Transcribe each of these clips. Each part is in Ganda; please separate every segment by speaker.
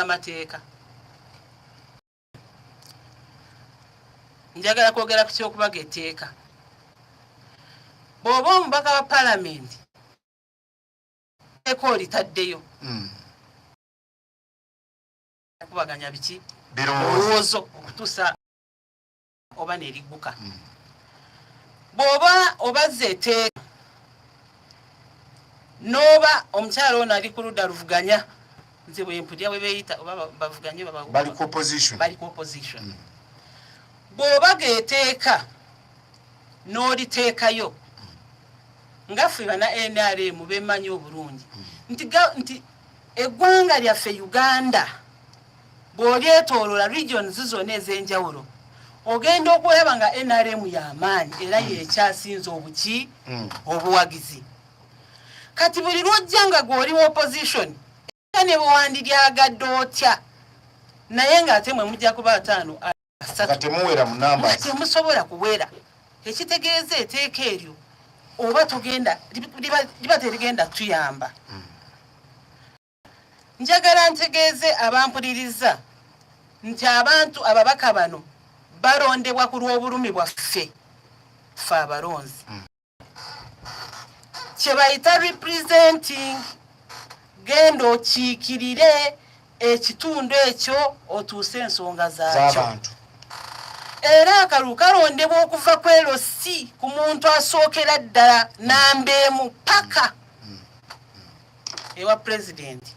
Speaker 1: amateeka njagala kwogera ku kyokubaga etteeka bw'oba omubaka wa palamenti eko litaddeyo kubaganya biki birowoozo okutuusa oba nerigguka bw'oba obazze etteeka n'oba omukyala ono ali ku ludda luvuganya nze bwe mpulira bwe beeyita oba bavuganye
Speaker 2: bali ku opposition
Speaker 1: bw'obaga etteeka n'oliteekayo nga ffe bana NRM bemanyi obulungi nti eggwanga lyaffe Uganda bw'olyetooloola regions zonna ez'enjawulo ogenda okulaba nga NRM y'amaanyi era y'ekyasinze obuki obuwagizi kati buli lwojja nga gw'oli mu opposition era ne bwewandilyagadde otya naye ng'ate mwe mujja kuba 5
Speaker 2: temuwera mu namba
Speaker 1: temusobola kuwera ekitegeeza etteeka eryo oba tugenda liba terigenda tuyamba njagala ntegeeze abampuliriza nti abantu ababaka bano balondebwa ku lw'obulumi bwaffe ffe abalonzi kye bayita representing genda okiikirire ekitundu ekyo otuuse ensonga zaakyo era akalulu kalondebwa okuva ku LC ku muntu asookera ddala nambeemu paka ewa pulezidenti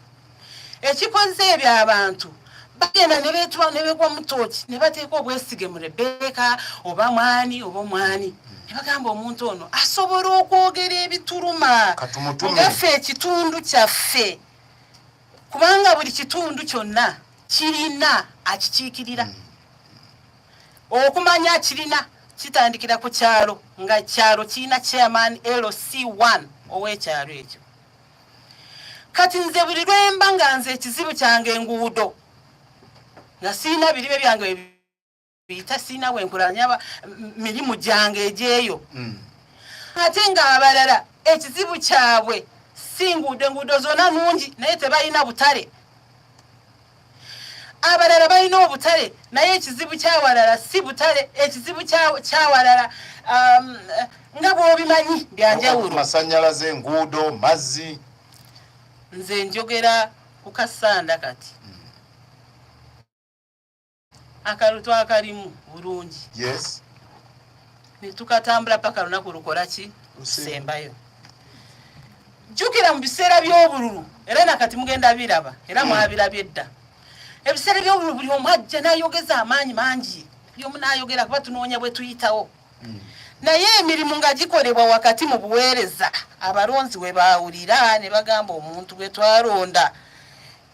Speaker 1: ekikoze ebyo abantu bagenda ne begwa mu tooki ne bateeka obwesige mu Rebeka oba mwani oba omwani ne bagamba omuntu ono asobola okwogera ebituluma ngaffe ekitundu kyaffe kubanga buli kitundu kyonna kirina akikiikirira okumanya kirina kitandikira ku kyalo nga kyalo kirina chairman LC1 ow'ekyalo ekyo kati nze buli lwemba nga nze ekizibu kyange enguudo nga siina biribe byange biyita siina wenkulanya mirimu gyange egyeyo ate nga abalala ekizibu kyabwe si nguudo enguudo zonna nungi naye tebalina butale abalala balina obutale naye ekizibu kyawalala si butale ekizibu kyawalala nga bw'obimanyi byanjawulo
Speaker 2: masannyalaze enguudo mazzi
Speaker 1: nze njogera ku Kasanda kati akalutu akalimu bulungi
Speaker 2: yes
Speaker 1: netukatambula paka lunaku lukola ki lusembayo jjukira mu biseera by'obululu era nakati mugenda biraba era mwabirabye dda ebiseera by'obululu buli omu ajja n'ayogeza amaanyi mangi buli omu n'ayogera kuba tunoonya bwe tuyitawo naye emirimu nga gikolebwa wakati mu buweereza abalonzi we baawulira ne bagamba omuntu gwe twalonda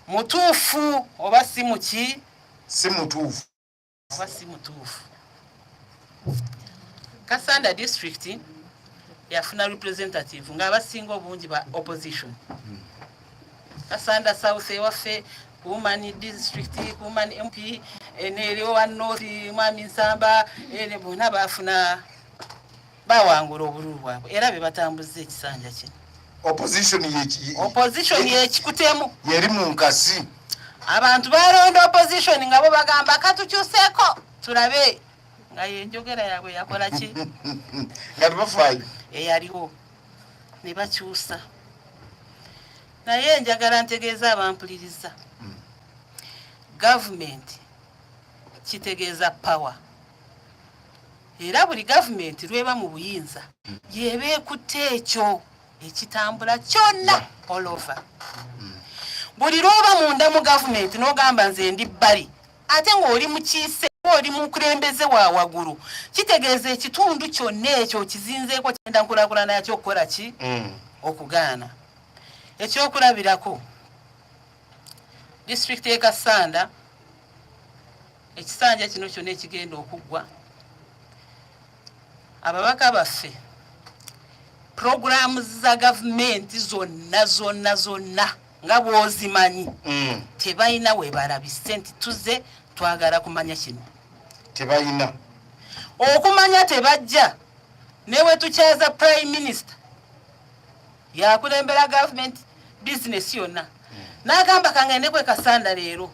Speaker 1: mutuufu oba si muki
Speaker 2: si mutuufu
Speaker 1: oba si mutuufu Kasanda district yafuna representative nga abasinga obungi ba opposition Kasanda South ewaffe Kumani district Kumani MP eneriwa North Mwami Nsamba ene bonna bafuna bawangula obululu bwabwe era be batambuza ekisanja kino opposition yekikutemu
Speaker 2: yeri mu nkasi
Speaker 1: abantu balonda opposition nga bo bagamba katukyuseeko tulabe nga yenjogera yaabwe yakola ki
Speaker 2: nga tebafaayo
Speaker 1: eyaliwo ne bakyusa naye njagala ntegeeza abampuliriza gavumenti kitegeeza power era buli gavumenti lweba mu buyinza yeba ekutte ekyo ekitambula kyonna all over buli lwoba munda mu gavumenti n'ogamba nze ndi bbali ate ng'oli mu kiise oli mu kulembeze wa waggulu kitegeeza ekitundu kyonna ekyo kizinzeeko kyenda nkulaakulana yakyo okukola ki okugaana ekyokulabirako district e Kasanda ekisanja kino kyonna ekigenda okuggwa ababaka baffe programs za gavumenti zonna nga bw'ozimanyi tebalina we balabise nti tuze twagala kumanya kino
Speaker 2: tebalina
Speaker 1: okumanya tebajja newe tukyaza prime minister yakulembera government business yonna n'agamba kangende kwe Kasanda leero